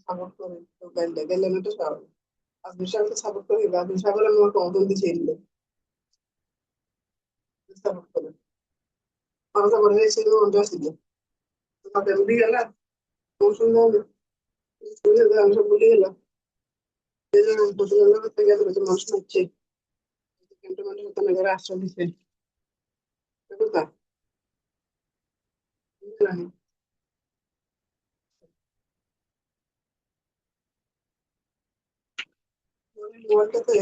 Support করে তো গাইলে গাইলে তো স্বাভাবিক। আর বিশালকে সাপোর্ট করি বা বিশালের মতো অদন্তি ছিল সাপোর্ট করে মানুষ করে ছিল ওটা ছিল তোমাদের উড়ি গেল কোন সুন্দর স্কুলে আমি সব ভুলে গেলাম প্রতিযোগিতা থেকে গেছে মানুষ হচ্ছে ক্যান্টনমেন্টের হতে না আশ্রয় দিচ্ছে কথা জানি মোবাইলটাতে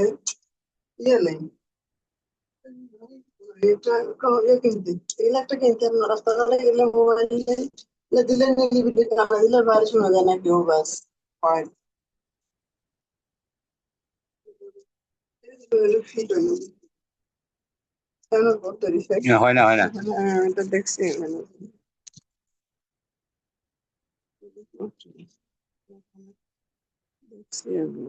ইয়ে নেই এটা ইয়ে কিনতে এগুলো একটা কিনতে রাস্তাঘাটে গেলে মোবাইল দিলে নিরিবিলি গানা দিলে বাইরে শোনা যায় না কেউ বাস হয় ফিট হয়ে হয় না হয় না হ্যাঁ এটা দেখছি মানে দেখছি আমি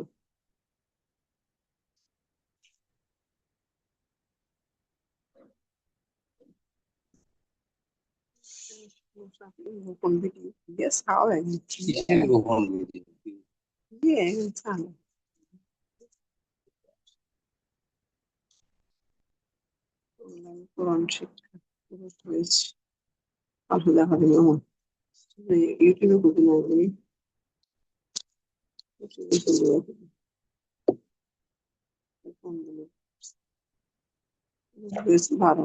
কোন দিকে yes how I yeah yeah it's fine কোরআন শিক্ষা হয়েছে আল্লাহ হারিয়ে ইউটিউবে বুঝি না বেশ ভালো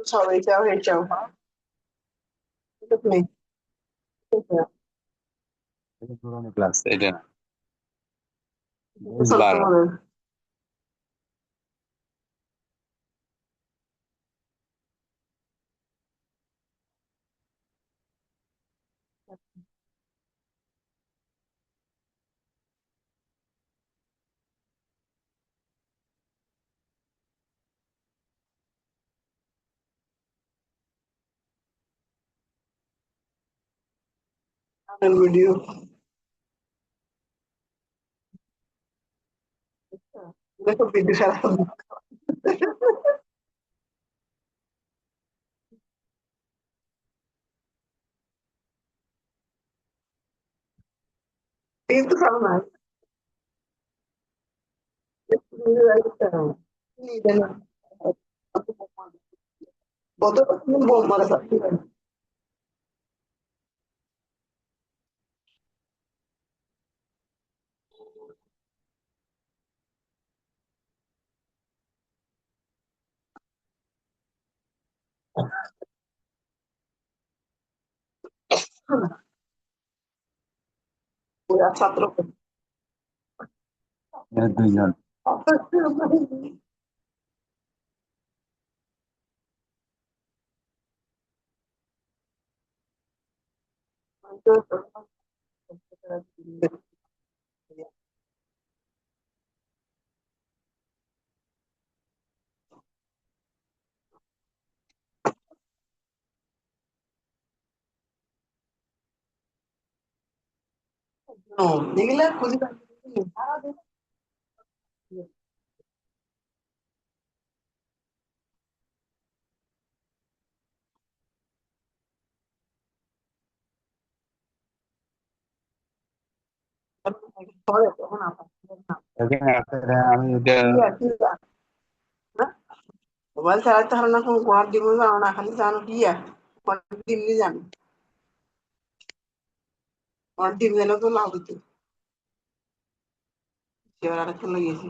সবাই চাও হয়ে চাও নেই পুরোনো ক্লাস এটা বারো ভিডিও দেখো ভিডিও সারা কিন্তু সারা না কত বোম মারা ছাত্র দুইজন এগুলা খুঁজে তখন এখানে আছে রে, আমি এটা মোবাইল চালাতে হবে না, কোনো কোয়ার দিব জানো না, খালি জানো কি কোয়ার দিমনি জানো, কোয়ার ডিম জানো তো লাভ দিতে এবার আরেকটা লাগিয়েছি।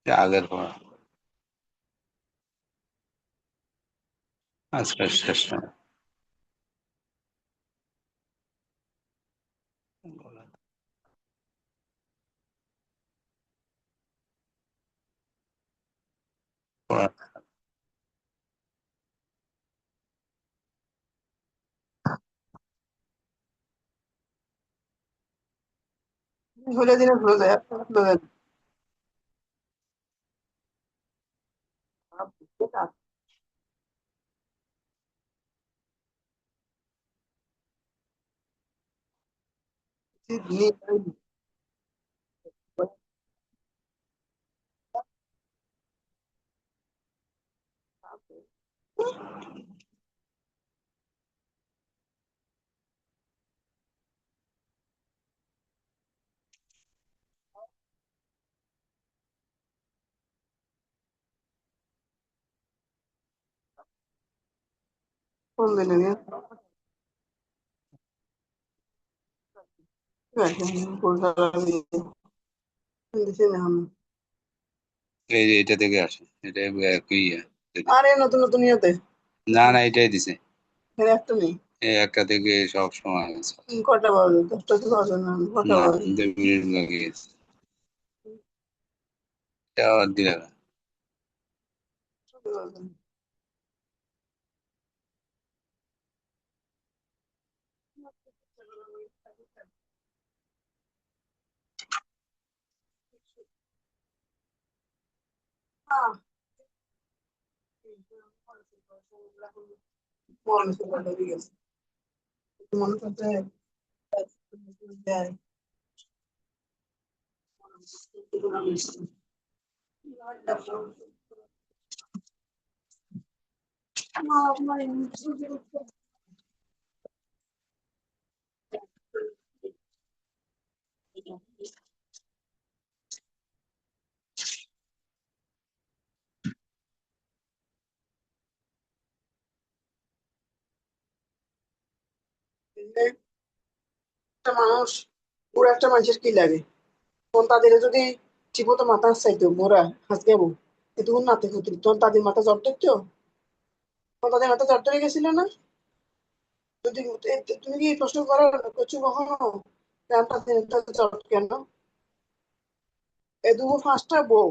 আগের পড়া, আজকের শেষ না। পড়া। হলে দিনে ভুলে যায়, ভুলে যায়। কোন দিনে নিয়ে দিছে না আমি। এই যে এটা থেকে আসে, এটা একই ইয়ে। আরে নতুন নতুন ইয়েতে না না, এটাই দিছে। এখানে একটা নেই। এই একটা থেকে সব সময় আছে। কটা বাজে? 10টা তো বাজে না, কটা না, বাজে? 2 মিনিট লাগিয়েছে। এটা আবার দিলে না। মনে করতে একটা মানুষ, পুরো একটা মানুষের কি লাগে, তখন তাদের যদি ঠিকমতো মাথা চাইতো মোরা হাসগাবো, এতক্ষণ নাতে হতো, তখন তাদের মাথা জ্বর ধরতো, তখন তাদের মাথা জ্বর ধরে গেছিল না? যদি তুমি কি এই প্রশ্ন করো, করছো কখনো তাদের মাথা জ্বর কেন? এ দুবো 5টা বউ,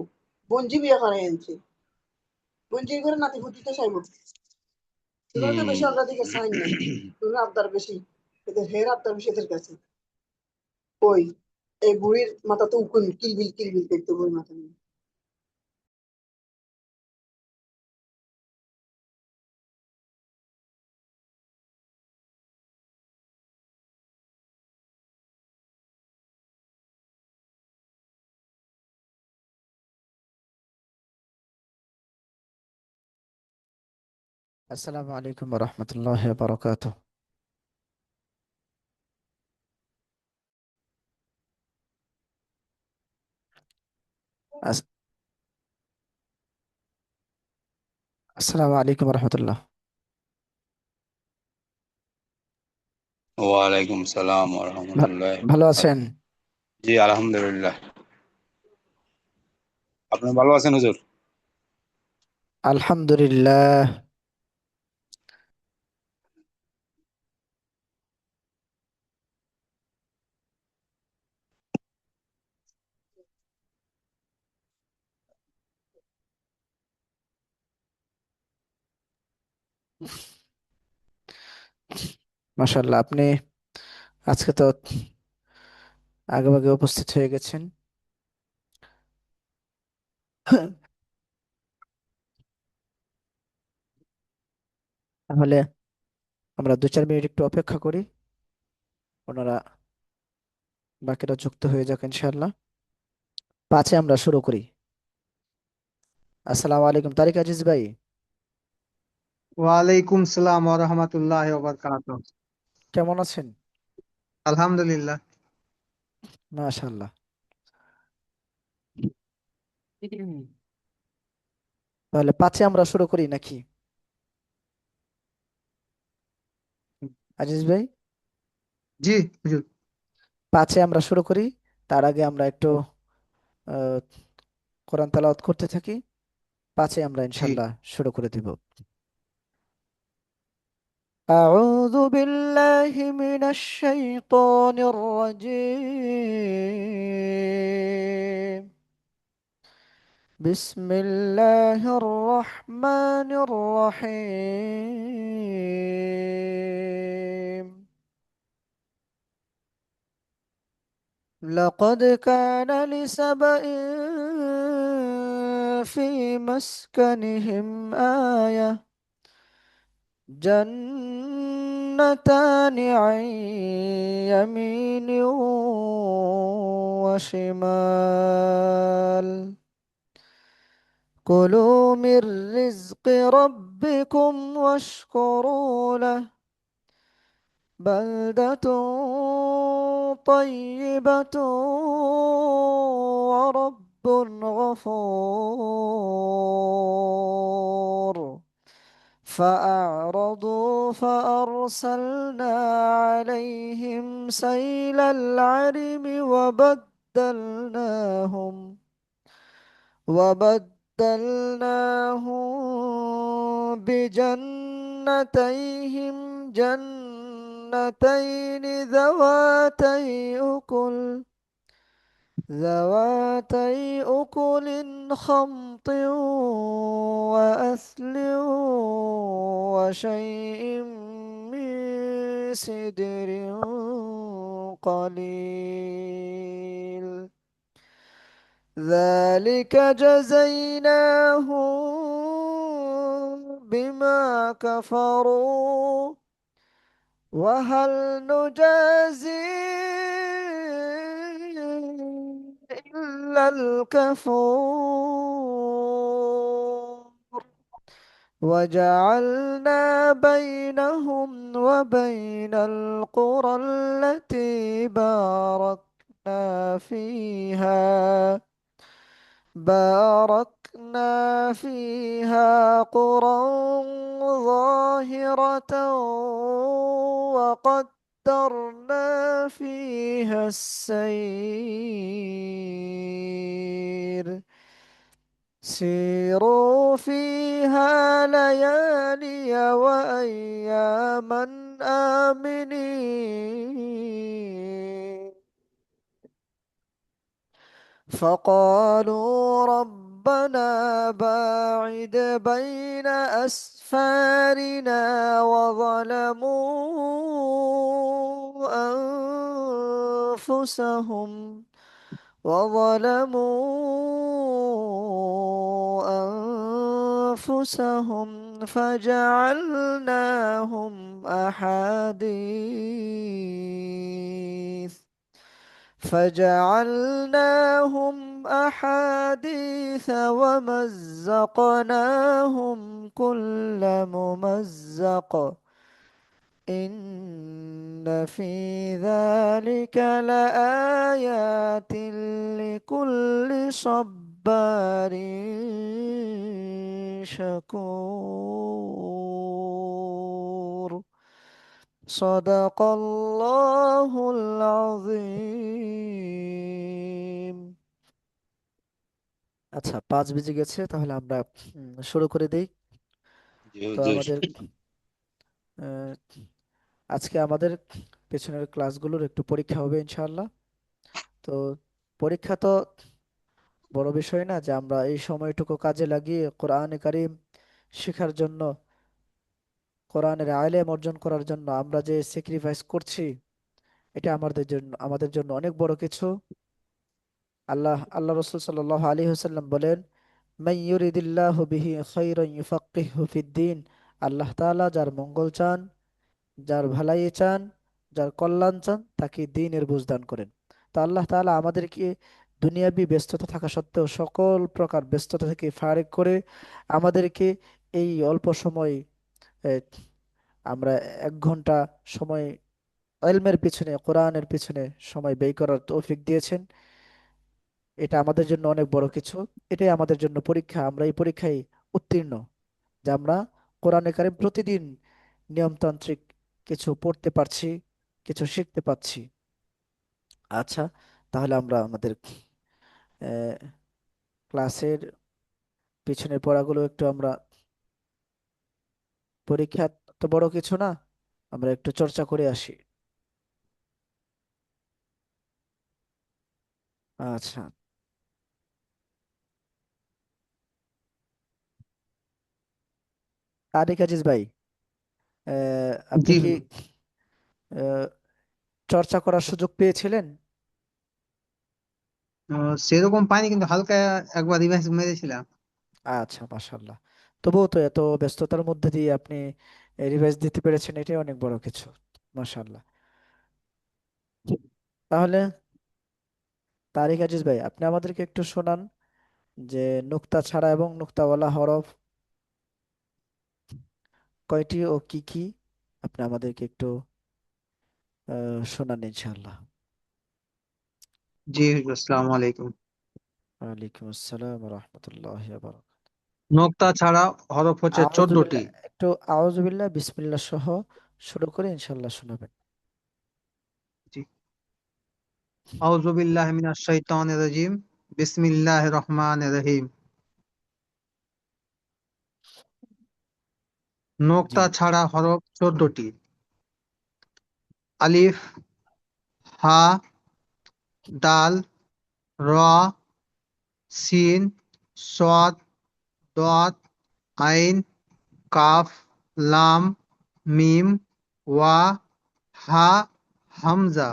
বঞ্জি বিয়ে করে এনেছে, বঞ্জি করে নাতি পুতিতে চাইবো, তোরা তো বেশি হুম। অগ্রাধিকার চাই না, তোরা আবদার বেশি, এদের হের আবদার বেশি এদের কাছে। ওই এই বুড়ির মাথা তো উকুন কিলবিল কিলবিল করতে, বুড়ির মাথা নিয়ে। السلام عليكم ورحمة الله وبركاته. أس... السلام عليكم ورحمة الله. ওয়ালাইকুম সালাম ভা- রহমতুল্লাহ। ভালো আছেন? জি আলহামদুলিল্লাহ। আপনি ভালো আছেন হুজুর? আলহামদুলিল্লাহ। মাশাআল্লাহ, আপনি আজকে তো আগেভাগে উপস্থিত হয়ে গেছেন। তাহলে আমরা 2-4 মিনিট একটু অপেক্ষা করি, ওনারা বাকিরা যুক্ত হয়ে যাক ইনশাআল্লাহ। 5-এ আমরা শুরু করি। আসসালামু আলাইকুম তারিক আজিজ ভাই, ওয়ালাইকুম সালাম ওয়া রাহমাতুল্লাহি ওয়া বারাকাতুহু। কেমন আছেন? আলহামদুলিল্লাহ। মাশাআল্লাহ। তাহলে 5-এ আমরা শুরু করি নাকি আজিজ ভাই? জি হুজুর। 5-এ আমরা শুরু করি, তার আগে আমরা একটু আহ, কোরআন তেলাওয়াত করতে থাকি। 5-এ আমরা জি। ইনশাআল্লাহ শুরু করে দিব। أعوذ بالله من الشيطان الرجيم. بسم الله الرحمن الرحيم. لقد كان لسبإ في مسكنهم آية، جنتان عن يمين وشمال، كلوا من رزق ربكم واشكروا له، بلدة طيبة ورب غفور. فأعرضوا فأرسلنا عليهم سيل العرم وبدلناهم بجنتيهم جنتين ذواتي أكل خمط وأثل وشيء من سدر قليل، ذلك جزيناهم بما كفروا، وهل نجازي إلا الكفور. وجعلنا بينهم وبين القرى التي باركنا فيها قرى ظاهرة وقدرنا فيها السير، سيروا فيها ليالي وأياما آمنين. فقالوا ربنا باعد بين أسفارنا وظلموا أنفسهم فجعلناهم أحاديث ومزقناهم كل ممزق، إن في ذلك لآيات لكل صبار شكور. صدق الله العظيم. আচ্ছা, 5 বেজে গেছে, তাহলে আমরা শুরু করে দেই। জি তো হুজুর। আমাদের আহ, আজকে আমাদের পেছনের ক্লাসগুলোর একটু পরীক্ষা হবে ইনশাআল্লাহ। তো পরীক্ষা তো বড় বিষয় না, যে আমরা এই সময়টুকু কাজে লাগিয়ে কোরআনে কারিম শেখার জন্য, কোরআনের আইলেম অর্জন করার জন্য আমরা যে স্যাক্রিফাইস করছি, এটা আমাদের জন্য অনেক বড় কিছু। আল্লাহ রসুল সাল্লাল্লাহু আলাইহি ওয়াসাল্লাম বলেন, মান ইউরিদিল্লাহু বিহি খাইরান ইউফাক্কিহু ফিদ্দিন। আল্লাহ তাআলা যার মঙ্গল চান যার ভালাই চান, যার কল্যাণ চান, তাকে দ্বীনের বুঝ দান করেন। তো আল্লাহ তাআলা আমাদেরকে দুনিয়াবি ব্যস্ততা থাকা সত্ত্বেও সকল প্রকার ব্যস্ততা থেকে ফারেক করে আমাদেরকে এই অল্প সময়, এ, আমরা 1 ঘন্টা সময় ইলমের পিছনে, কোরআনের পিছনে সময় ব্যয় করার তৌফিক দিয়েছেন। এটা আমাদের জন্য অনেক বড় কিছু। এটাই আমাদের জন্য পরীক্ষা। আমরা এই পরীক্ষায় উত্তীর্ণ যে আমরা কোরআনে কারিম প্রতিদিন নিয়মতান্ত্রিক কিছু পড়তে পারছি, কিছু শিখতে পাচ্ছি। আচ্ছা, তাহলে আমরা আমাদের আহ, ক্লাসের পিছনের পড়াগুলো একটু আমরা, পরীক্ষা তো বড় কিছু না, আমরা একটু চর্চা করে আসি। আচ্ছা, তারিক আজিজ ভাই, আপনি জি কি হুজুর। আহ, চর্চা করার সুযোগ পেয়েছিলেন? সেরকম পাইনি, কিন্তু হালকা একবার রিভাইজ মেরেছিলাম। আচ্ছা, মাশাল্লাহ। তবুও তো এত ব্যস্ততার মধ্যে দিয়ে আপনি রিভাইজ দিতে পেরেছেন, এটাই অনেক বড় কিছু। মাশাল্লাহ। তাহলে তারিক আজিজ ভাই, আপনি আমাদেরকে একটু শোনান যে নুক্তা ছাড়া এবং নুক্তাওয়ালা হরফ কয়টি ও কি কি। আপনি আমাদেরকে একটু শোনান ইনশাআল্লাহ। জি হুজুর, আসসালামু আলাইকুম। ওয়ালাইকুম আসসালাম ওয়া রাহমাতুল্লাহি ওয়া বারাকাতুহু। নোক্তা ছাড়া হরফ হচ্ছে 14টি। আউযুবিল্লাহ, একটু আউযুবিল্লাহ বিসমিল্লাহ সহ শুরু করে ইনশাআল্লাহ শোনাবেন। জি। আউযু বিল্লাহি মিনাশ শাইতানির রাজিম। বিসমিল্লাহির রহমানির রহিম। জি, নোক্তা ছাড়া হরফ 14টি। আলিফ, হা, দাল, র, সিন, সদ, দদ, আইন, কাফ, লাম, মিম, ওয়া, হা, হামজা।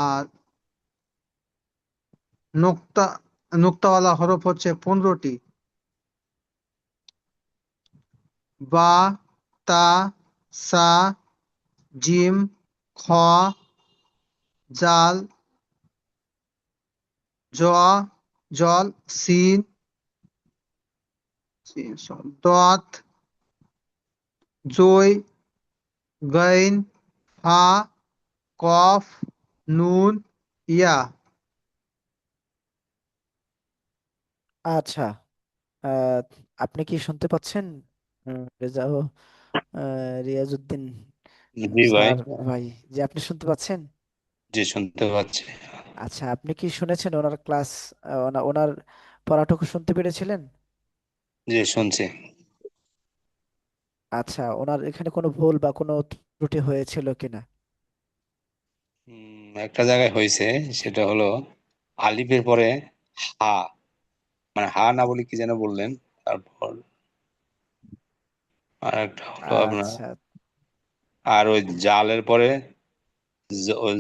আর নোক্তা নোক্তাওয়ালা হরফ হচ্ছে 15টি। বা, তা, সা, জিম, খ, জাল, জ, জল, সিন, দত, জই, গাইন, ফা, কফ, নুন, ইয়া। আচ্ছা। আহ, আপনি কি শুনতে পাচ্ছেন? রেজা ও রিয়াজউদ্দিন জি ভাই। স্যার ভাই, যে আপনি শুনতে পাচ্ছেন? জি শুনতে পাচ্ছি। আচ্ছা, আপনি কি শুনেছেন ওনার ক্লাস? ওনার পড়াটুকু শুনতে পেরেছিলেন? জি শুনছি। আচ্ছা, ওনার এখানে কোনো ভুল বা কোনো ত্রুটি হয়েছিল কিনা? একটা জায়গায় হয়েছে, সেটা হলো আলিফের পরে হা, মানে হা না বলে কি যেন বললেন। তারপর আর একটা হলো আপনার, আচ্ছা, আর ওই জালের পরে ওই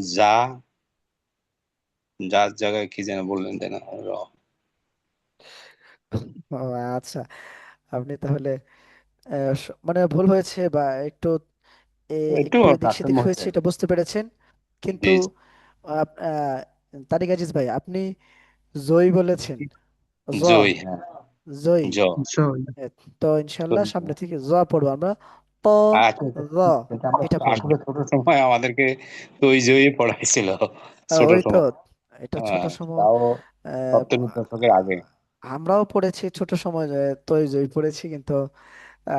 যার জায়গায় কি যেন বললেন তাই না, ও আচ্ছা, আপনি তাহলে মানে ভুল হয়েছে বা একটু একটু একটু এদিক তারতম্য সেদিক হচ্ছে। হয়েছে, এটা বুঝতে পেরেছেন। কিন্তু জি তারিক আজিজ ভাই, আপনি জয় বলেছেন। জ, জয়, হ্যাঁ। জয়। জ জয়। এ, তো ইনশাল্লাহ সামনে থেকে জ পড়বো আমরা। ত, আচ্ছা, র, সেটা আমরা এটা পড়বো। আসলে ছোট সময় আমাদেরকে তো ওই জয়ই পড়াইছিল, ছোট ওই তো, সময়। এটা ছোট সময়। তাও আহ, সপ্তম দশকের আগে। আমরাও পড়েছি ছোট সময়, তৈ জয় পড়েছি, কিন্তু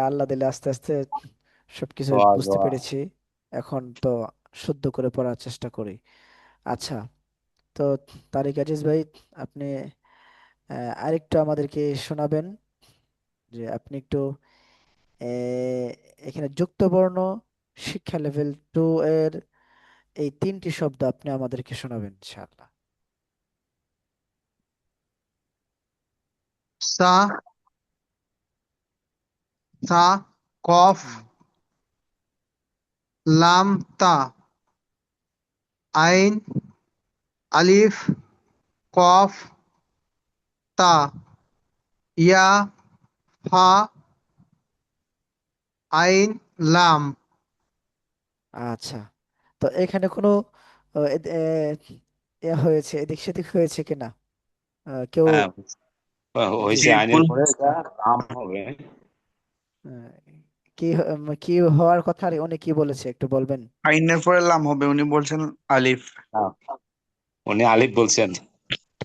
আল্লাহ দিলে আস্তে আস্তে সবকিছু দোয়া বুঝতে দোয়া। পেরেছি। এখন তো শুদ্ধ করে পড়ার চেষ্টা করি। আচ্ছা, তো তারিক আজিজ ভাই, আপনি আরেকটু আমাদেরকে শোনাবেন যে আপনি একটু এখানে যুক্ত বর্ণ শিক্ষা লেভেল 2 এর এই 3টি শব্দ আপনি আমাদেরকে শোনাবেন ইনশাআল্লাহ। সা, সা, কফ, হুম। লাম, তা, আইন, আলিফ, কফ, তা, ইয়া, ফা, আইন, লাম। আচ্ছা, তো এখানে কোনো হয়েছে, এদিক সেদিক হয়েছে কিনা? কেউ হ্যাঁ, জি, হয়েছে জি আইনের ভুল। পরে এটা নাম হবে। আহ, কি হওয়ার কথা, আর উনি কি বলেছে একটু বলবেন? আইনের পরে লাম হবে, উনি বলছেন আলিফ। হ্যাঁ, উনি আলিফ বলছেন।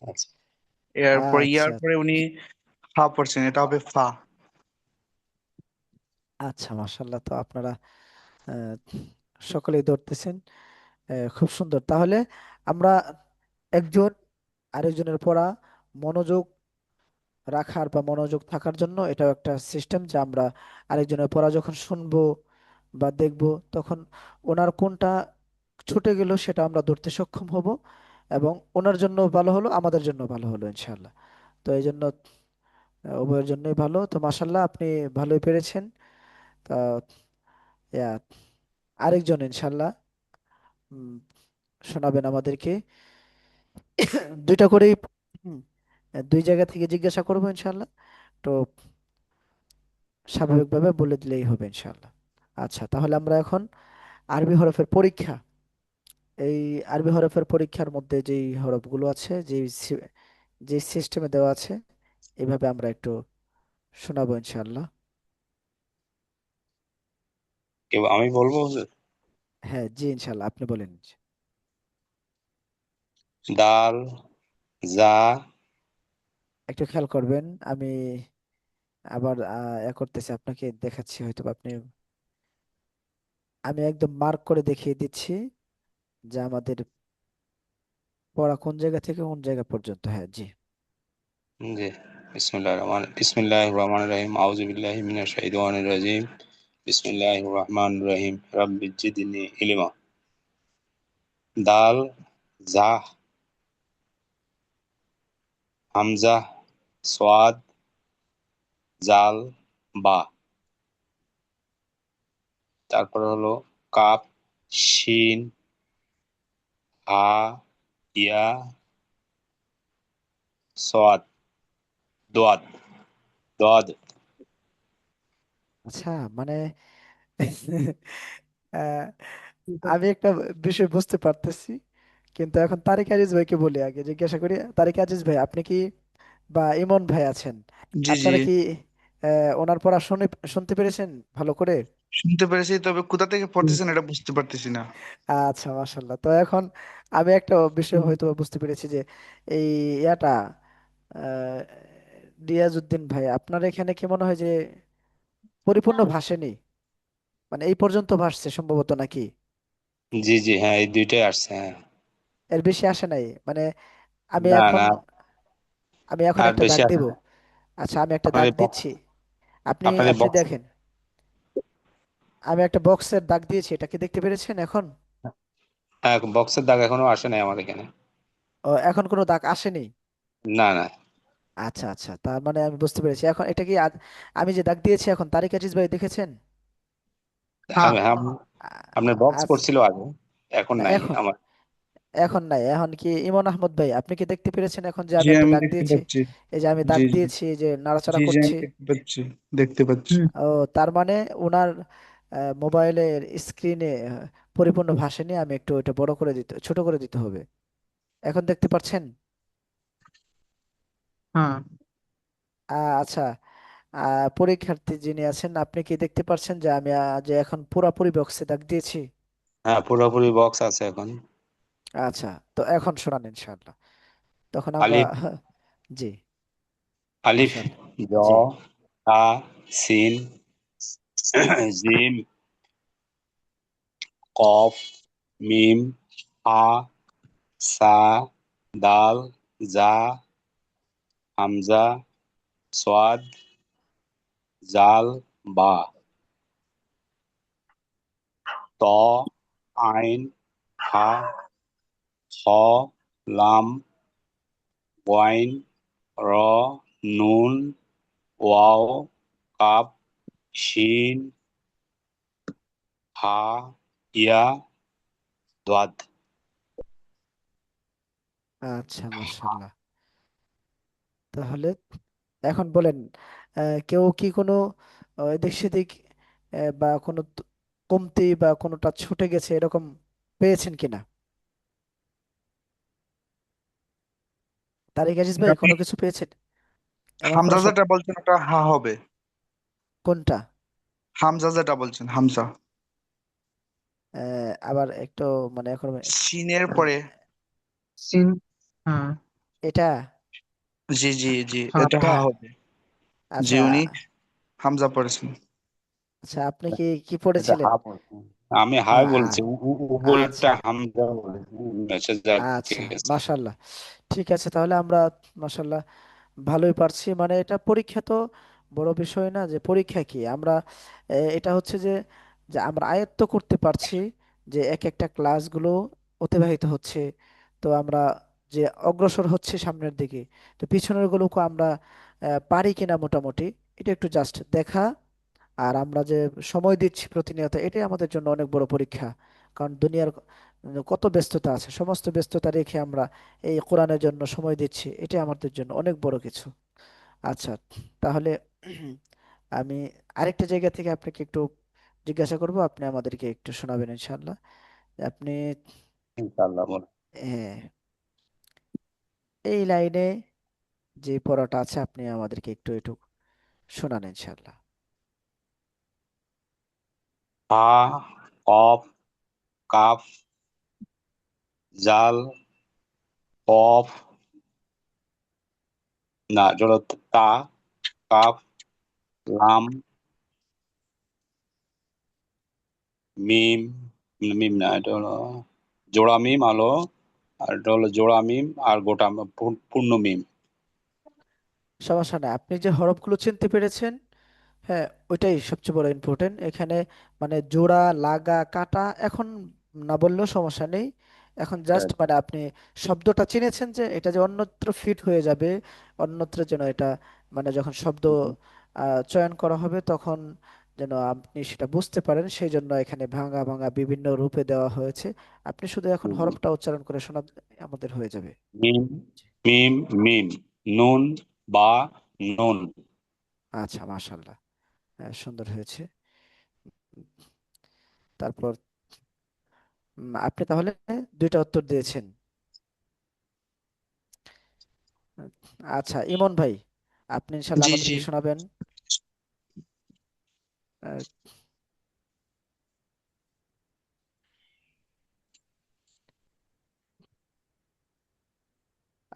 আচ্ছা, এরপর ইয়ার আচ্ছা পরে উনি ফা পড়ছেন, এটা হবে ফা। আচ্ছা, মাশাল্লাহ, তো আপনারা আহ, সকলেই ধরতেছেন। খুব সুন্দর। তাহলে আমরা একজন আরেকজনের পড়া মনোযোগ রাখার বা মনোযোগ থাকার জন্য এটাও একটা সিস্টেম, যে আমরা আরেকজনের পড়া যখন শুনবো বা দেখবো, তখন ওনার কোনটা ছুটে গেল সেটা আমরা ধরতে সক্ষম হব, এবং ওনার জন্য ভালো হলো, আমাদের জন্য ভালো হলো ইনশাআল্লাহ। তো এই জন্য উভয়ের জন্যই ভালো। তো মাশাল্লাহ, আপনি ভালোই পেরেছেন। তা ইয়া, আরেকজন ইনশাআল্লাহ উম, শোনাবেন আমাদেরকে। দুইটা করেই হুম, দুই জায়গা থেকে জিজ্ঞাসা করবো ইনশাআল্লাহ। তো স্বাভাবিকভাবে বলে দিলেই হবে ইনশাআল্লাহ। আচ্ছা, তাহলে আমরা এখন আরবি হরফের পরীক্ষা, এই আরবি হরফের পরীক্ষার মধ্যে যেই হরফগুলো আছে, যে সিস্টেমে দেওয়া আছে, এইভাবে আমরা একটু শোনাবো ইনশাআল্লাহ। কেউ আমি বলবো হুজুর? হ্যাঁ, জি, ইনশাআল্লাহ, আপনি বলেন। দাল, জা, একটু খেয়াল করবেন, আমি আবার করতেছি, আপনাকে দেখাচ্ছি, হয়তো বা আপনি, আমি একদম মার্ক করে দেখিয়ে দিচ্ছি যে আমাদের পড়া কোন জায়গা থেকে কোন জায়গা পর্যন্ত। হ্যাঁ, জি। জি। বিসমিল্লাহির রহমানির রহিম। আউযু বিল্লাহি মিনাশ শাইতানির রাজিম। বিসমিল্লাহির রহমানির রহিম। রাব্বি জিদনি ইলমা। দাল, জা, হামজা, সোয়াদ, জাল, বা। তারপর হলো কাপ, শিন, হা, ইয়া, সোয়াদ, দোয়াদ, দোয়াদ। আচ্ছা, মানে আহ, আমি একটা বিষয় বুঝতে পারতেছি, কিন্তু এখন তারিক আজিজ ভাইকে বলি, আগে জিজ্ঞাসা করি। তারিক আজিজ ভাই, আপনি কি, বা ইমন ভাই আছেন, জি জি, আপনারা কি ওনার পড়া শুনতে পেরেছেন ভালো করে? শুনতে পেরেছি, তবে কোথা থেকে পড়তেছেন এটা বুঝতে পারতেছি না। আচ্ছা, মাশাল্লাহ, তো এখন আমি একটা বিষয় হয়তো বুঝতে পেরেছি, যে এই ইয়াটা আহ, রিয়াজউদ্দিন ভাই, আপনার এখানে কি মনে হয় যে পরিপূর্ণ ভাসেনি, মানে এই পর্যন্ত ভাসছে সম্ভবত, নাকি জি জি, হ্যাঁ, এই দুইটাই আসছে, হ্যাঁ। এর বেশি আসে নাই? মানে আমি না এখন না, আমি এখন আর একটা বেশি দাগ আসে দেব। না। আচ্ছা, আমি একটা দাগ আপনাদের বক্স, দিচ্ছি, আপনি আপনাদের আপনি বক্স। দেখেন। আমি একটা বক্সের দাগ দিয়েছি, এটা কি দেখতে পেরেছেন এখন? হ্যাঁ, বক্সের দাগ এখনো আসে নাই আমার এখানে। ও, এখন কোনো দাগ আসেনি? না না। আচ্ছা আচ্ছা, তার মানে আমি বুঝতে পেরেছি এখন, এটা কি আমি যে দাগ দিয়েছি এখন, তারিক আজিজ ভাই দেখেছেন? হ্যাঁ। আপনার বক্স আচ্ছা, করছিল আগে, এখন না, নাই এখন আমার। এখন নাই, এখন কি ইমন আহমদ ভাই, আপনি কি দেখতে পেরেছেন এখন যে জি আমি একটা আমি দাগ দেখতে দিয়েছি? পাচ্ছি। এই যে আমি জি দাগ জি, দিয়েছি, এই যে নাড়াচাড়া জি জি করছি। আমি দেখতে পাচ্ছি, দেখতে পাচ্ছি। ও, তার মানে ওনার মোবাইলের স্ক্রিনে পরিপূর্ণ ভাষানি, আমি একটু এটা বড় করে দিতে, ছোট করে দিতে হবে। এখন দেখতে পাচ্ছেন? হ্যাঁ। আচ্ছা, পরীক্ষার্থী যিনি আছেন, আপনি কি দেখতে পাচ্ছেন যে আমি যে এখন পুরাপুরি বক্সে দাগ দিয়েছি? হ্যাঁ, পুরোপুরি বক্স আছে এখন। আচ্ছা, তো এখন শোনান ইনশাআল্লাহ, তখন আমরা আলিফ, জি, আলিফ, মাশাআল্লাহ, জ, জি, তা, সিন, জিম, কফ, মিম, হা, সা, দাল, জা, হামজা, সোয়াদ, জাল, বা। ত, আইন, হা, খ, লাম, ওয়াইন, র, নুন, ওয়াও, কাপ, শিন, হা, ইয়া, দাদ। আচ্ছা, মাশাআল্লাহ। তাহলে এখন বলেন, কেউ কি কোনো এদিক সেদিক বা কোনো কমতি বা কোনোটা ছুটে গেছে এরকম পেয়েছেন কিনা? তারিক আজিজ ভাই আপনি কোনো কিছু পেয়েছেন এমন কোনো হামজা যেটা বলছেন ওটা হা হবে। কোনটা? হামজা যেটা বলছেন হামজা আবার একটু মানে এখন সিনের পরে। সিন। হ্যাঁ। এটা জি জি জি, হ্যাঁ। এটা এটা হা হবে। জি, আচ্ছা উনি হামজা পড়েছেন। আচ্ছা, আপনি কি কি এটা পড়েছিলেন? হা বলছি, আমি হাই বলছি, আচ্ছা উপরেরটা হামজা বলেছি। আচ্ছা যাক, আচ্ছা, ঠিক আছে। মাশাল্লাহ। ঠিক আছে, তাহলে আমরা মাশাল্লাহ ভালোই পারছি। মানে এটা পরীক্ষা তো বড় বিষয় না, যে পরীক্ষা কি আমরা এটা হচ্ছে যে যে আমরা আয়ত্ত করতে পারছি, যে এক একটা ক্লাসগুলো অতিবাহিত হচ্ছে, তো আমরা যে অগ্রসর হচ্ছে সামনের দিকে, তো পিছনের গুলোকে আমরা পারি কিনা মোটামুটি, এটা একটু জাস্ট দেখা। আর আমরা যে সময় দিচ্ছি প্রতিনিয়ত, এটাই আমাদের জন্য অনেক বড় পরীক্ষা। কারণ দুনিয়ার কত ব্যস্ততা আছে, সমস্ত ব্যস্ততা রেখে আমরা এই কোরআনের জন্য সময় দিচ্ছি, এটা আমাদের জন্য অনেক বড় কিছু। আচ্ছা, তাহলে আমি আরেকটা জায়গা থেকে আপনাকে একটু জিজ্ঞাসা করব, আপনি আমাদেরকে একটু শোনাবেন ইনশাআল্লাহ। আপনি ইনশাআল্লাহ বল। হ্যাঁ, এই লাইনে যে পড়াটা আছে আপনি আমাদেরকে একটু একটু শোনান ইনশাআল্লাহ। হা, কফ, কাফ, জাল, কফ, না জোর, তা, কাফ, লাম, মিম, মিম না, এটা হলো জোড়া মিম আলো, আর এটা হলো জোড়া মিম আর গোটা পূর্ণ মিম। সমস্যা নাই, আপনি যে হরফগুলো চিনতে পেরেছেন, হ্যাঁ, ওইটাই সবচেয়ে বড় ইম্পর্টেন্ট এখানে। মানে জোড়া লাগা কাটা এখন না বললেও সমস্যা নেই, এখন জাস্ট মানে আপনি শব্দটা চিনেছেন, যে এটা যে অন্যত্র ফিট হয়ে যাবে, অন্যত্র যেন এটা মানে যখন শব্দ চয়ন করা হবে তখন যেন আপনি সেটা বুঝতে পারেন, সেই জন্য এখানে ভাঙা ভাঙা বিভিন্ন রূপে দেওয়া হয়েছে। আপনি শুধু এখন হরফটা উচ্চারণ করে শোনা আমাদের হয়ে যাবে। মিম, মিম, মিম, নুন, বা, নুন। আচ্ছা, মাশাআল্লাহ, সুন্দর হয়েছে। তারপর আপনি তাহলে দুইটা উত্তর দিয়েছেন। আচ্ছা, ইমন ভাই, আপনি ইনশাল্লাহ জি জি। আমাদেরকে শোনাবেন। আহ,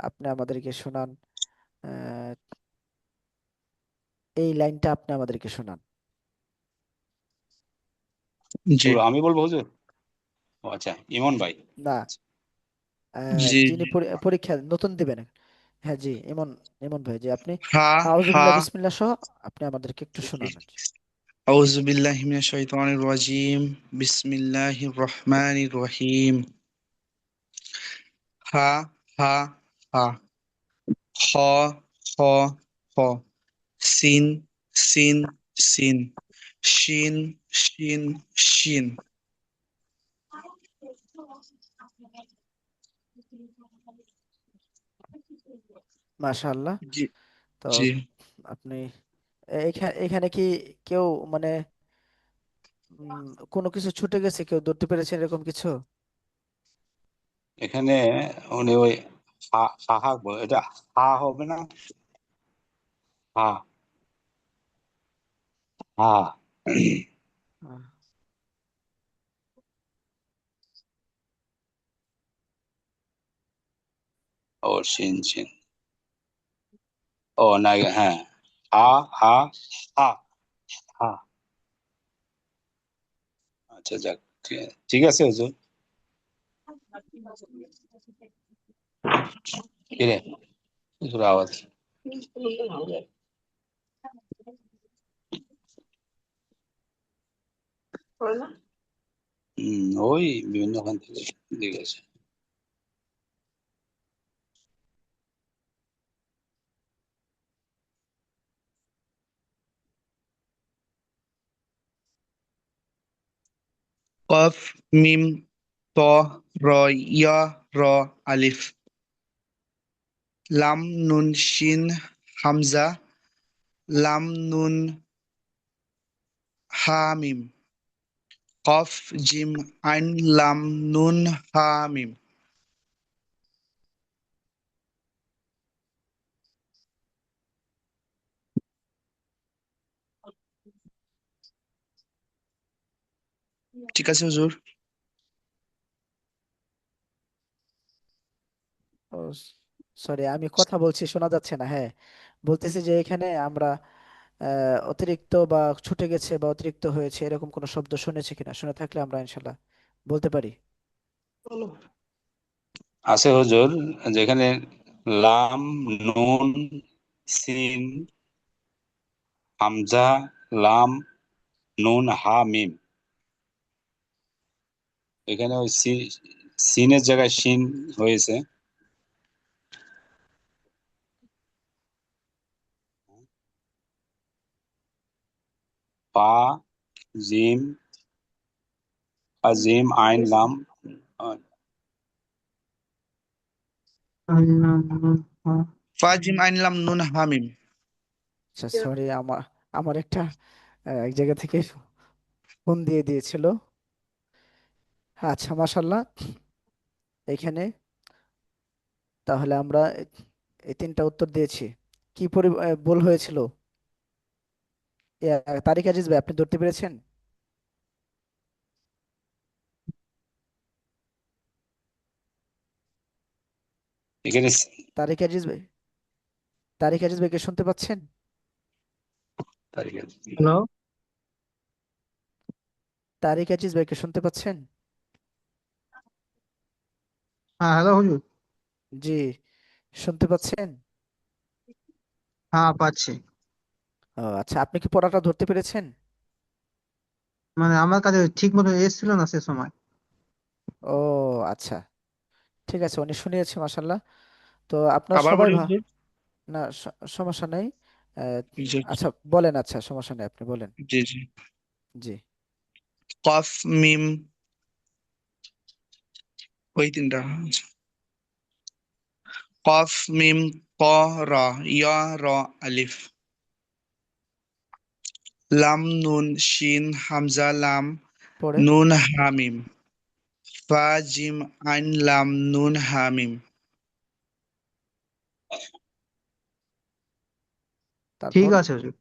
আপনি আমাদেরকে শোনান, আহ, এই লাইনটা আপনি আমাদেরকে শোনান। জি আমি বলবো হুজুর? ও আচ্ছা, ইমন ভাই। না, জি যিনি জি। পরীক্ষা নতুন দিবেন। হ্যাঁ জি, ইমন, ইমন ভাই, যে আপনি হা হা আউযুবিল্লাহ বিসমিল্লাহ সহ আপনি আমাদেরকে একটু জি। শোনান। আউযু বিল্লাহি মিনাশ শাইতানির রাজিম। বিসমিল্লাহির রহমানির রহিম। হা হা হা। খ খ খ। সিন সিন সিন। শিন শিন শিন। মাশাআল্লাহ। জি তো জি। আপনি এখানে এখানে কি কেউ মানে কোনো কিছু ছুটে গেছে, কেউ ধরতে পেরেছেন এরকম কিছু? এখানে উনি ওই হা বলে, এটা হা হবে না? হা, হা। আহ, ও শিন শিন, ও না, হ্যাঁ, হা হা হা হা। আচ্ছা যাক, ঠিক আছে হুজুর। কি রে, হুজুর আওয়াজ। করে না? ওই বিভিন্ন ওখান থেকে দিয়ে গেছে। কফ মিম ত র ইয়া র আলিফ লাম নুন শিন হামজা লাম নুন হা মিম। কফ জিম আইন লাম নুন হা মিম। ঠিক আছে হুজুর। ও, সরি, আমি কথা বলছি, শোনা যাচ্ছে না। হ্যাঁ, বলতেছি যে এখানে আমরা অতিরিক্ত বা ছুটে গেছে বা অতিরিক্ত হয়েছে এরকম কোনো শব্দ শুনেছি কিনা, শুনে থাকলে আমরা ইনশাল্লাহ বলতে পারি। বলো। আছে হুজুর, যেখানে লাম, নুন, সিন, হামজা, লাম, নুন, হা, মিম, এখানে ওই সিনের জায়গায় শিন হয়েছে। পা, জিম, আজিম, আইন, লাম। ফা জিম আইন লাম নুন হা মিম। আচ্ছা, সরি, আমার আমার একটা এক জায়গা থেকে ফোন দিয়ে দিয়েছিল। আচ্ছা, মাশাল্লাহ। এখানে তাহলে আমরা এই তিনটা উত্তর দিয়েছি। কি ভুল হয়েছিল? তারিক আজিজ ভাই, আপনি ধরতে পেরেছেন? এখানে তারিক আজিজ ভাই, তারিক আজিজ ভাইকে শুনতে পাচ্ছেন? হ্যালো। তারিক আজিজ ভাইকে শুনতে পাচ্ছেন? হ্যাঁ, হ্যালো হুজুর। জি, শুনতে পাচ্ছেন? হ্যাঁ, পাচ্ছি। ও, আচ্ছা, আপনি কি পড়াটা ধরতে পেরেছেন? মানে আমার কাছে ঠিক মতো এসেছিল না সে সময়। ও, আচ্ছা, ঠিক আছে, উনি শুনিয়েছে, মাশাল্লাহ। তো আপনারা আবার সবাই বলি হুজুর। না, সমস্যা নেই। আহ, জি আচ্ছা, বলেন, আচ্ছা, সমস্যা নেই, আপনি বলেন। জি জি। জি, কফ মিম, ওই তিনটা। কফ মিম ক র, ইয়া র আলিফ, লাম নুন শিন হামজা লাম পড়ে নুন হা মিম। ফা জিম আইন লাম নুন হা মিম। ঠিক তারপর? আছে হুজুর।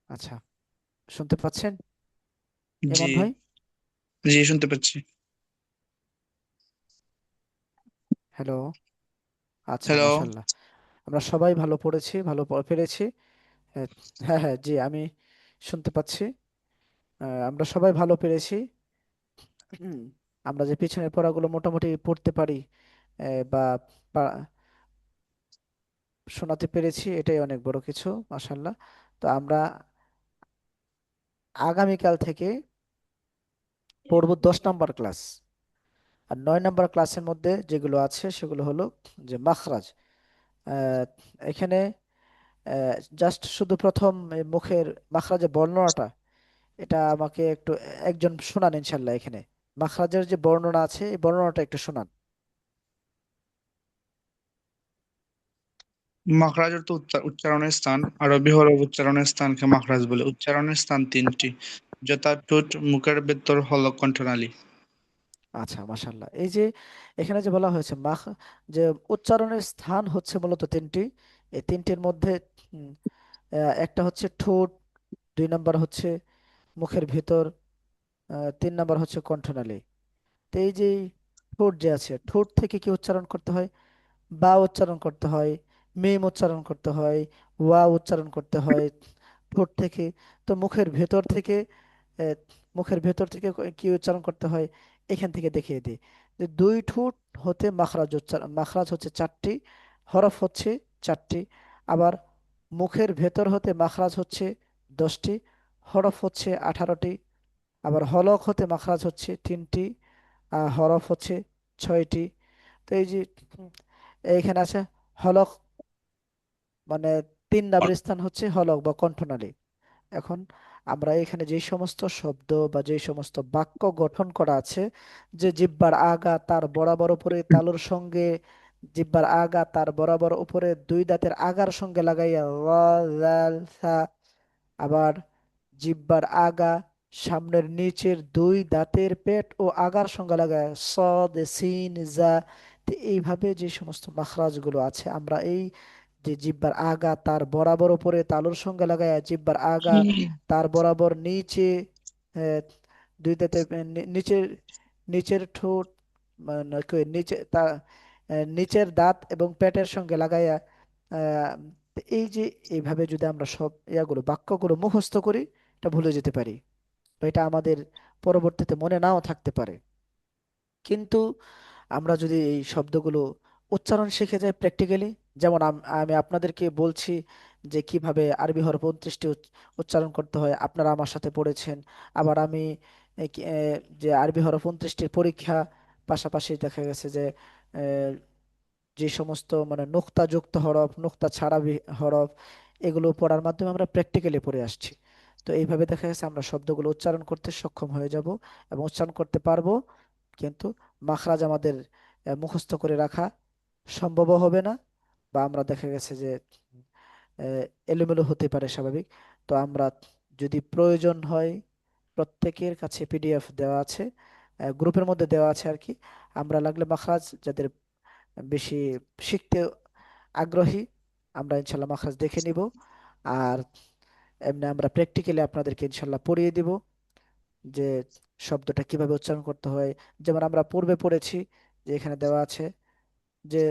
আচ্ছা, শুনতে পাচ্ছেন জি ইমন ভাই? জি, শুনতে পাচ্ছি। হ্যালো। আচ্ছা, হ্যালো। মাশাল্লাহ, আমরা সবাই ভালো পড়েছি, ভালো পেরেছি। হ্যাঁ, হ্যাঁ, হ্যাঁ, জি, আমি শুনতে পাচ্ছি। আমরা সবাই ভালো পেরেছি। হুম, আমরা যে পিছনের পড়াগুলো মোটামুটি পড়তে পারি বা পা- শোনাতে পেরেছি, এটাই অনেক বড় কিছু, মাশাল্লাহ। তো আমরা আগামীকাল থেকে পড়ব 10 নম্বর ক্লাস। আর 9 নম্বর ক্লাসের মধ্যে যেগুলো আছে সেগুলো হলো যে মাখরাজ। আহ, এখানে জাস্ট শুধু প্রথম এই মুখের মাখরাজের বর্ণনাটা, এটা আমাকে একটু একজন শোনান ইনশাল্লাহ। এখানে মাখরাজের যে বর্ণনা আছে, এই বর্ণনাটা একটু শোনান। মাখরাজ অর্থ উচ্চারণের স্থান। আরবি হরফ উচ্চারণের স্থানকে মাখরাজ বলে। উচ্চারণের স্থান তিনটি, যথা ঠোঁট, মুখের ভেতর, হলক, কণ্ঠনালী। আচ্ছা, মাশাল্লাহ। এই যে এখানে যে বলা হয়েছে যে উচ্চারণের স্থান হচ্ছে মূলত তিনটি। এই তিনটির মধ্যে উম, একটা হচ্ছে ঠোঁট, 2 নম্বর হচ্ছে মুখের ভেতর, 3 নম্বর হচ্ছে কণ্ঠনালী। তো এই যে ঠোঁট যে আছে, ঠোঁট থেকে কি উচ্চারণ করতে হয়? বা উচ্চারণ করতে হয়, মিম উচ্চারণ করতে হয়, ওয়া উচ্চারণ করতে হয় ঠোঁট থেকে। তো আহ, মুখের ভেতর থেকে কি উচ্চারণ করতে হয়, এখান থেকে দেখিয়ে দিই। যে দুই ঠোঁট হতে মাখরাজ হচ্ছে 4টি, হরফ হচ্ছে 4টি। আবার মুখের ভেতর হতে মাখরাজ হচ্ছে 10টি, হরফ হচ্ছে 18টি। আবার হলক হতে মাখরাজ হচ্ছে 3টি, আর হরফ হচ্ছে 6টি। তো এই যে উম, এইখানে আছে হলক, মানে 3 নম্বর স্থান হচ্ছে হলক বা কণ্ঠনালী। এখন আমরা এখানে যে সমস্ত শব্দ বা যে সমস্ত বাক্য গঠন করা আছে, যে জিহ্বার আগা তার বরাবর উপরে তালুর সঙ্গে জিহ্বার আগা তার বরাবর উপরে দুই দাঁতের আগার সঙ্গে লাগাইয়া রা জাল সা। আবার জিহ্বার আগা সামনের নিচের দুই দাঁতের পেট ও আগার সঙ্গে লাগায় সদ সিন জা। তো এইভাবে যে সমস্ত মাখরাজগুলো আছে আমরা এই যে জিহ্বার আগা তার বরাবর উপরে তালুর সঙ্গে লাগায় জিহ্বার আগা তার বরাবর নিচে আহ, দুই দাঁতের নিচের নিচের ঠোঁট মানে নিচে তা নিচের দাঁত এবং পেটের সঙ্গে লাগাইয়া আহ, তো এই যে এইভাবে যদি আমরা সব ইয়াগুলো বাক্যগুলো মুখস্থ করি এটা ভুলে যেতে পারি বা এটা আমাদের পরবর্তীতে মনে নাও থাকতে পারে। কিন্তু আমরা যদি এই শব্দগুলো উচ্চারণ শিখে যাই প্র্যাকটিক্যালি, যেমন আমি আপনাদেরকে বলছি যে কিভাবে আরবি হরফ 29টি উচ্চারণ করতে হয়, আপনারা আমার সাথে পড়েছেন। আবার আমি যে আরবি হরফ 29টির পরীক্ষা, পাশাপাশি দেখা গেছে যে যে সমস্ত মানে নুক্তা যুক্ত হরফ, নুক্তা ছাড়া হরফ, এগুলো পড়ার মাধ্যমে আমরা প্র্যাকটিক্যালি পড়ে আসছি। তো এইভাবে দেখা গেছে আমরা শব্দগুলো উচ্চারণ করতে সক্ষম হয়ে যাব এবং উচ্চারণ করতে পারবো। কিন্তু মাখরাজ আমাদের মুখস্থ করে রাখা সম্ভব হবে না, বা আমরা দেখা গেছে যে এলোমেলো হতে পারে স্বাভাবিক। তো আমরা যদি প্রয়োজন হয়, প্রত্যেকের কাছে পিডিএফ দেওয়া আছে, গ্রুপের মধ্যে দেওয়া আছে আর কি। আমরা লাগলে মাখরাজ যাদের বেশি শিখতে আগ্রহী, আমরা ইনশাল্লাহ মাখরাজ দেখে নিব। আর এমনি আমরা প্র্যাকটিক্যালি আপনাদেরকে ইনশাল্লাহ পড়িয়ে দিব যে শব্দটা কিভাবে উচ্চারণ করতে হয়। যেমন আমরা পূর্বে পড়েছি যে এখানে দেওয়া আছে যে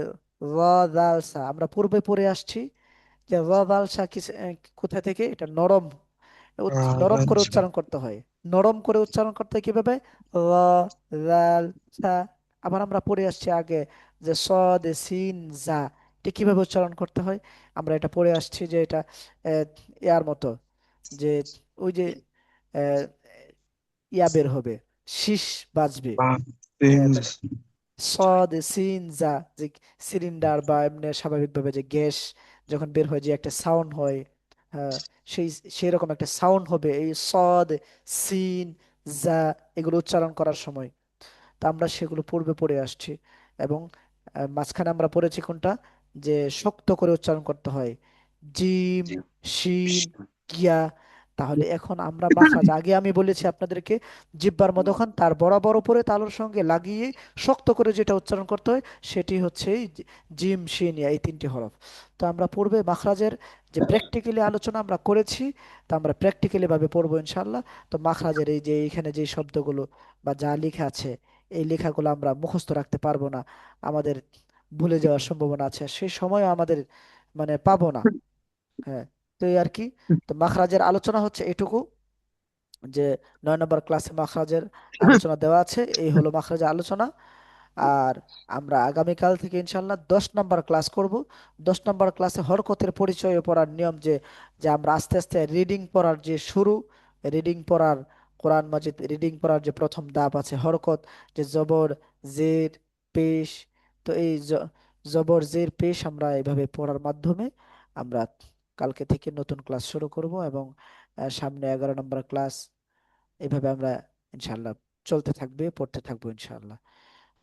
র দাল সা, আমরা পূর্বে পড়ে আসছি যে র দাল সা কোথা থেকে, এটা নরম নরম করে উচ্চারণ করতে হয়। নরম করে উচ্চারণ করতে হয় কিভাবে, র দাল সা। আবার আমরা পড়ে আসছি আগে যে সদ সিন জা, এটা কিভাবে উচ্চারণ করতে হয়। আমরা এটা পড়ে আসছি যে এটা আহ, ইয়ার মতো, যে ওই যে আহ, ইয়া বের হবে, শীষ বাজবে। মানে সদ সিন যা, যে সিলিন্ডার বা এমনি স্বাভাবিকভাবে যে গ্যাস যখন বের হয় যে একটা সাউন্ড হয়, সেই সেই রকম একটা সাউন্ড হবে এই সদ সিন যা, এগুলো উচ্চারণ করার সময়। তো আমরা সেগুলো পূর্বে পড়ে আসছি। এবং মাঝখানে আমরা পড়েছি কোনটা, যে শক্ত করে উচ্চারণ করতে হয়, জিম জি। শিন গিয়া। তাহলে এখন আমরা মাখরাজ, আগে আমি বলেছি আপনাদেরকে জিহ্বার মধ্যখান তার বরাবর উপরে তালুর সঙ্গে লাগিয়ে শক্ত করে যেটা উচ্চারণ করতে হয় সেটি হচ্ছে এই জিম শিন ইয়া, এই তিনটি হরফ। তো আমরা পূর্বে মাখরাজের যে প্র্যাকটিক্যালি আলোচনা আমরা করেছি, তা আমরা প্র্যাকটিক্যালি ভাবে পড়বো ইনশাল্লাহ। তো মাখরাজের এই যে এখানে যে শব্দগুলো বা যা লেখা আছে, এই লেখাগুলো আমরা মুখস্থ রাখতে পারবো না, আমাদের ভুলে যাওয়ার সম্ভাবনা আছে, সেই সময় আমাদের মানে পাবো না। হ্যাঁ, তো এই আর কি। তো মাখরাজের আলোচনা হচ্ছে এটুকু, যে 9 নম্বর ক্লাসে মাখরাজের আলোচনা দেওয়া আছে, এই হলো মাখরাজের আলোচনা। আর আমরা আগামীকাল থেকে ইনশাল্লাহ 10 নম্বর ক্লাস করব। 10 নম্বর ক্লাসে হরকতের পরিচয় পড়ার নিয়ম, যে যে আমরা আস্তে আস্তে রিডিং পড়ার যে শুরু, রিডিং পড়ার, কোরআন মাজিদ রিডিং পড়ার যে প্রথম ধাপ আছে হরকত, যে জবর জের পেশ। তো এই জবর জের পেশ আমরা এইভাবে পড়ার মাধ্যমে আমরা কালকে থেকে নতুন ক্লাস শুরু করব। এবং সামনে 11 নম্বর ক্লাস, এইভাবে আমরা ইনশাল্লাহ চলতে থাকবে, পড়তে থাকবো ইনশাল্লাহ।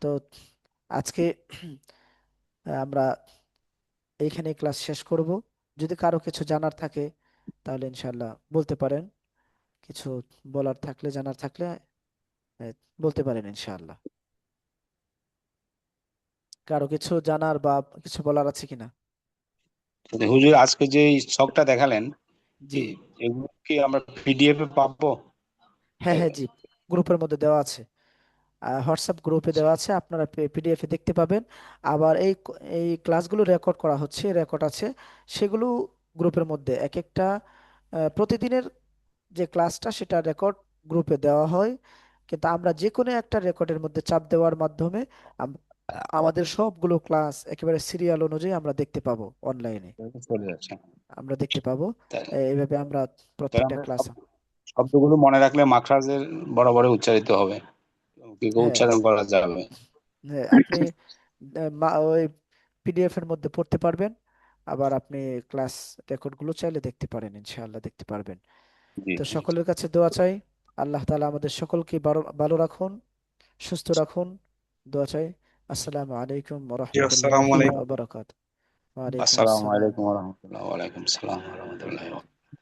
তো আজকে আমরা এইখানে ক্লাস শেষ করব। যদি কারো কিছু জানার থাকে তাহলে ইনশাল্লাহ বলতে পারেন, কিছু বলার থাকলে, জানার থাকলে আহ, বলতে পারেন ইনশাআল্লাহ। কারো কিছু জানার বা কিছু বলার আছে কিনা? তো হুজুর আজকে যে ছকটা দেখালেন, জি, এগুলো কি আমরা পিডিএফ এ পাবো? হ্যাঁ হ্যাঁ জি, গ্রুপের মধ্যে দেওয়া আছে, হোয়াটসঅ্যাপ গ্রুপে দেওয়া আছে, আপনারা পিডিএফ এ দেখতে পাবেন। আবার এই ক্লাসগুলো রেকর্ড করা হচ্ছে, রেকর্ড আছে, সেগুলো গ্রুপের মধ্যে এক একটা প্রতিদিনের যে ক্লাসটা সেটা রেকর্ড গ্রুপে দেওয়া হয়। কিন্তু আমরা যে কোনো একটা রেকর্ডের মধ্যে চাপ দেওয়ার মাধ্যমে আম- আমাদের সবগুলো ক্লাস একেবারে সিরিয়াল অনুযায়ী আমরা দেখতে পাবো অনলাইনে, চলে যাচ্ছে। আমরা দেখতে পাবো। তাই এইভাবে আমরা তাহলে প্রত্যেকটা আমরা ক্লাস, শব্দগুলো মনে রাখলে মাখরাজের বরাবর উচ্চারিত হবে, কি করে হ্যাঁ উচ্চারণ করা যাবে। হ্যাঁ, আপনি ওই পিডিএফ এর মধ্যে পড়তে পারবেন। আবার আপনি ক্লাস রেকর্ডগুলো চাইলে দেখতে পারেন, ইনশাআল্লাহ দেখতে পারবেন। জি তো জি। সকলের কাছে দোয়া চাই, আল্লাহ তাআলা আমাদের সকলকে ভালো ভালো রাখুন, সুস্থ রাখুন, দোয়া চাই। আসসালামু আলাইকুম ওয়া জি, আসসালামু রাহমাতুল্লাহি আলাইকুম। ওয়া বারাকাতুহু। ওয়া আলাইকুম আসসালামু আসসালাম। আলাইকুম ওয়া রাহমাতুল্লাহ ওয়া আলাইকুম আসসালাম ওয়া রাহমাতুল্লাহি ওয়া